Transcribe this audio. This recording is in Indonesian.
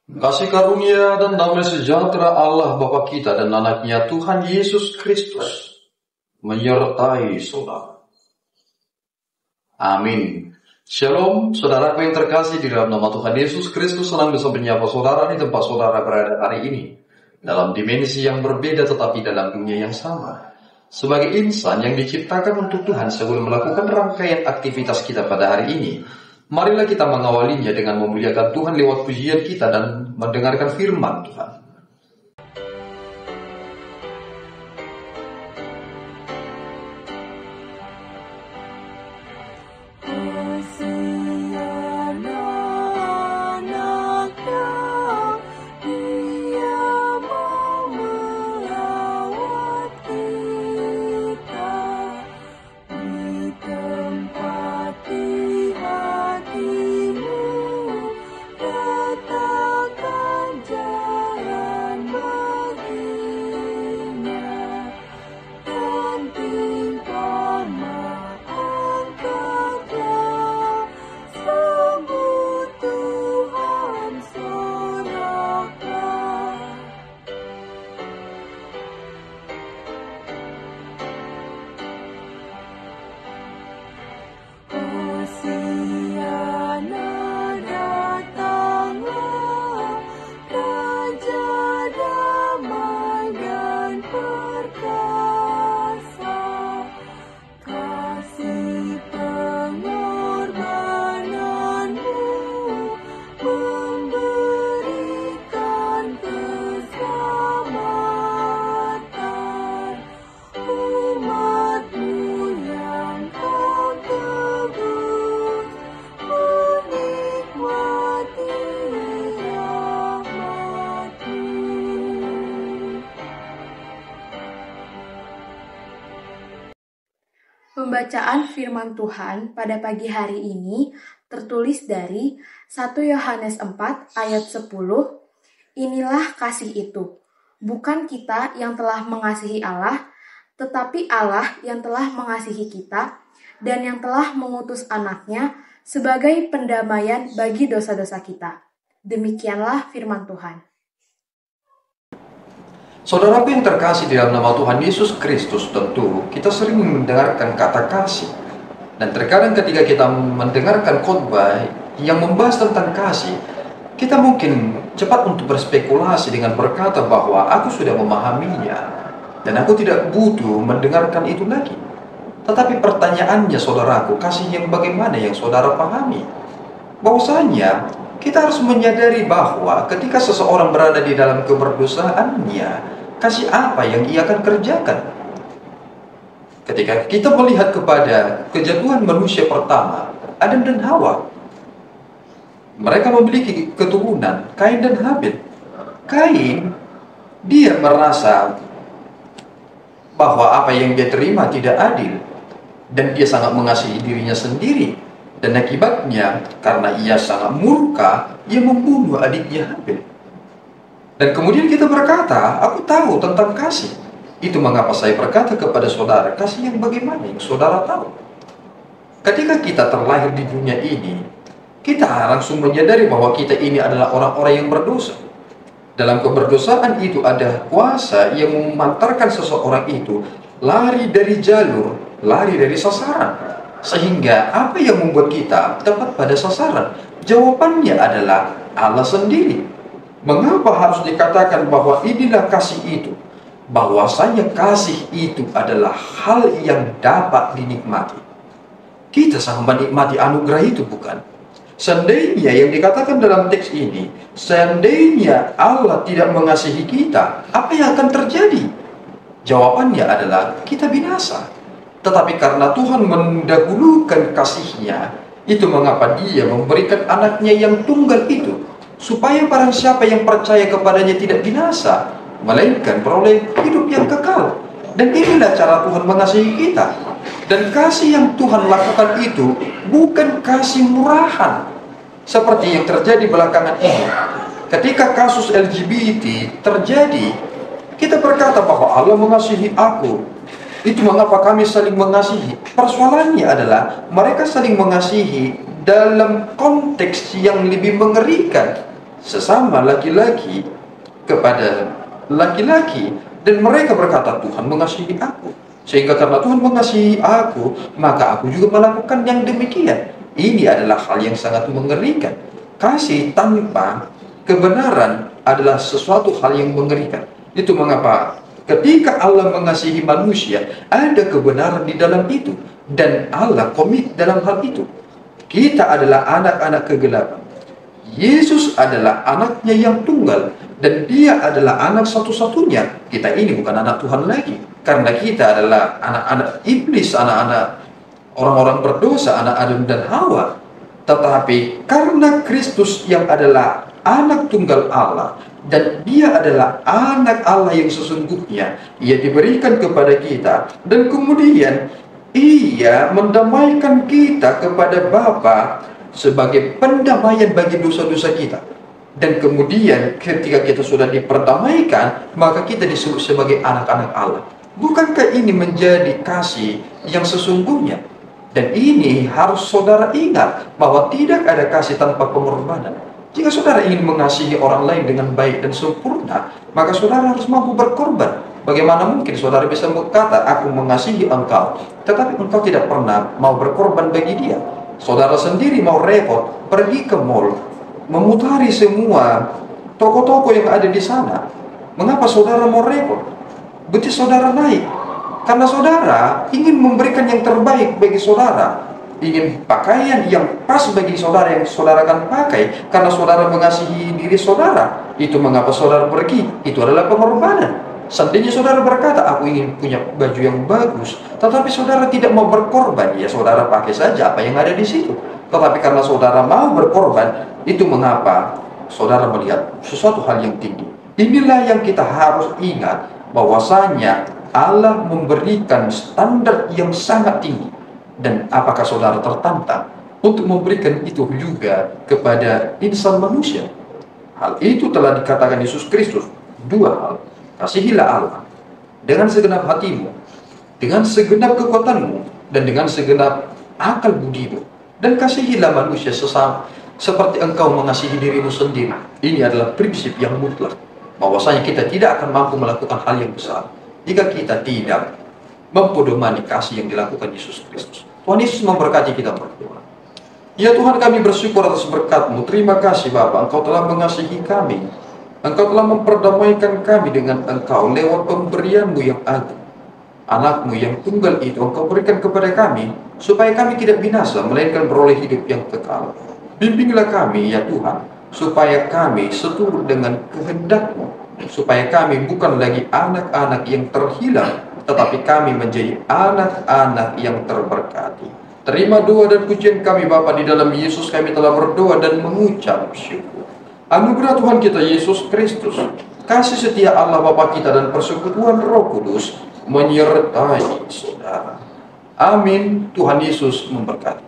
Kasih karunia dan damai sejahtera Allah Bapa kita dan anaknya Tuhan Yesus Kristus menyertai saudara. Amin. Shalom, saudaraku yang terkasih di dalam nama Tuhan Yesus Kristus. Senang bisa menyapa saudara di tempat saudara berada hari ini, dalam dimensi yang berbeda tetapi dalam dunia yang sama. Sebagai insan yang diciptakan untuk Tuhan, sebelum melakukan rangkaian aktivitas kita pada hari ini, marilah kita mengawalinya dengan memuliakan Tuhan lewat pujian kita dan mendengarkan firman Tuhan. Pembacaan firman Tuhan pada pagi hari ini tertulis dari 1 Yohanes 4 ayat 10. Inilah kasih itu, bukan kita yang telah mengasihi Allah, tetapi Allah yang telah mengasihi kita dan yang telah mengutus anaknya sebagai pendamaian bagi dosa-dosa kita. Demikianlah firman Tuhan. Saudaraku yang terkasih di dalam nama Tuhan Yesus Kristus, tentu kita sering mendengarkan kata kasih. Dan terkadang ketika kita mendengarkan khotbah yang membahas tentang kasih, kita mungkin cepat untuk berspekulasi dengan berkata bahwa aku sudah memahaminya dan aku tidak butuh mendengarkan itu lagi. Tetapi pertanyaannya, saudaraku, kasih yang bagaimana yang saudara pahami? Bahwasanya kita harus menyadari bahwa ketika seseorang berada di dalam keberdosaannya, kasih apa yang ia akan kerjakan? Ketika kita melihat kepada kejatuhan manusia pertama, Adam dan Hawa, mereka memiliki keturunan Kain dan Habil. Kain, dia merasa bahwa apa yang dia terima tidak adil, dan dia sangat mengasihi dirinya sendiri. Dan akibatnya, karena ia sangat murka, ia membunuh adiknya Habil. Dan kemudian kita berkata, aku tahu tentang kasih. Itu mengapa saya berkata kepada saudara, kasih yang bagaimana yang saudara tahu. Ketika kita terlahir di dunia ini, kita langsung menyadari bahwa kita ini adalah orang-orang yang berdosa. Dalam keberdosaan itu ada kuasa yang memantarkan seseorang itu lari dari jalur, lari dari sasaran. Sehingga apa yang membuat kita tepat pada sasaran? Jawabannya adalah Allah sendiri. Mengapa harus dikatakan bahwa inilah kasih itu? Bahwasanya kasih itu adalah hal yang dapat dinikmati. Kita sangat menikmati anugerah itu, bukan? Seandainya yang dikatakan dalam teks ini, seandainya Allah tidak mengasihi kita, apa yang akan terjadi? Jawabannya adalah kita binasa. Tetapi karena Tuhan mendahulukan kasih-Nya, itu mengapa Dia memberikan anaknya yang tunggal itu, supaya barang siapa yang percaya kepadanya tidak binasa, melainkan beroleh hidup yang kekal. Dan inilah cara Tuhan mengasihi kita. Dan kasih yang Tuhan lakukan itu bukan kasih murahan seperti yang terjadi belakangan ini. Ketika kasus LGBT terjadi, kita berkata bahwa Allah mengasihi aku. Itu mengapa kami saling mengasihi. Persoalannya adalah mereka saling mengasihi dalam konteks yang lebih mengerikan. sesama laki-laki kepada laki-laki, dan mereka berkata, Tuhan mengasihi aku. Sehingga karena Tuhan mengasihi aku, maka aku juga melakukan yang demikian. Ini adalah hal yang sangat mengerikan. Kasih tanpa kebenaran adalah sesuatu hal yang mengerikan. Itu mengapa ketika Allah mengasihi manusia, ada kebenaran di dalam itu. Dan Allah komit dalam hal itu. Kita adalah anak-anak kegelapan. Yesus adalah anaknya yang tunggal, dan dia adalah anak satu-satunya. Kita ini bukan anak Tuhan lagi, karena kita adalah anak-anak iblis, anak-anak orang-orang berdosa, anak Adam dan Hawa. Tetapi karena Kristus yang adalah anak tunggal Allah, dan dia adalah anak Allah yang sesungguhnya, ia diberikan kepada kita, dan kemudian ia mendamaikan kita kepada Bapa sebagai pendamaian bagi dosa-dosa kita. Dan kemudian ketika kita sudah diperdamaikan, maka kita disebut sebagai anak-anak Allah. Bukankah ini menjadi kasih yang sesungguhnya? Dan ini harus saudara ingat, bahwa tidak ada kasih tanpa pengorbanan. Jika saudara ingin mengasihi orang lain dengan baik dan sempurna, maka saudara harus mampu berkorban. Bagaimana mungkin saudara bisa berkata, aku mengasihi engkau, tetapi engkau tidak pernah mau berkorban bagi dia? Saudara sendiri mau repot, pergi ke mall, memutari semua toko-toko yang ada di sana. Mengapa saudara mau repot? Buti saudara naik, karena saudara ingin memberikan yang terbaik bagi saudara, ingin pakaian yang pas bagi saudara yang saudara akan pakai, karena saudara mengasihi diri saudara. Itu mengapa saudara pergi, itu adalah pengorbanan. Seandainya saudara berkata, aku ingin punya baju yang bagus, tetapi saudara tidak mau berkorban, ya saudara pakai saja apa yang ada di situ. Tetapi karena saudara mau berkorban, itu mengapa saudara melihat sesuatu hal yang tinggi. Inilah yang kita harus ingat, bahwasanya Allah memberikan standar yang sangat tinggi. Dan apakah saudara tertantang untuk memberikan itu juga kepada insan manusia? Hal itu telah dikatakan Yesus Kristus. Dua hal. Kasihilah Allah dengan segenap hatimu, dengan segenap kekuatanmu, dan dengan segenap akal budimu. Dan kasihilah manusia sesama seperti engkau mengasihi dirimu sendiri. Ini adalah prinsip yang mutlak, bahwasanya kita tidak akan mampu melakukan hal yang besar jika kita tidak mempedomani kasih yang dilakukan Yesus Kristus. Tuhan Yesus memberkati kita berdua. Ya Tuhan, kami bersyukur atas berkat-Mu. Terima kasih Bapa, Engkau telah mengasihi kami. Engkau telah memperdamaikan kami dengan Engkau lewat pemberian-Mu yang agung. Anak-Mu yang tunggal itu Engkau berikan kepada kami, supaya kami tidak binasa, melainkan beroleh hidup yang kekal. Bimbinglah kami ya Tuhan, supaya kami seturut dengan kehendak-Mu, supaya kami bukan lagi anak-anak yang terhilang, tetapi kami menjadi anak-anak yang terberkati. Terima doa dan pujian kami Bapa, di dalam Yesus kami telah berdoa dan mengucap syukur. Anugerah Tuhan kita Yesus Kristus, kasih setia Allah Bapa kita, dan persekutuan Roh Kudus menyertai saudara. Amin. Tuhan Yesus memberkati.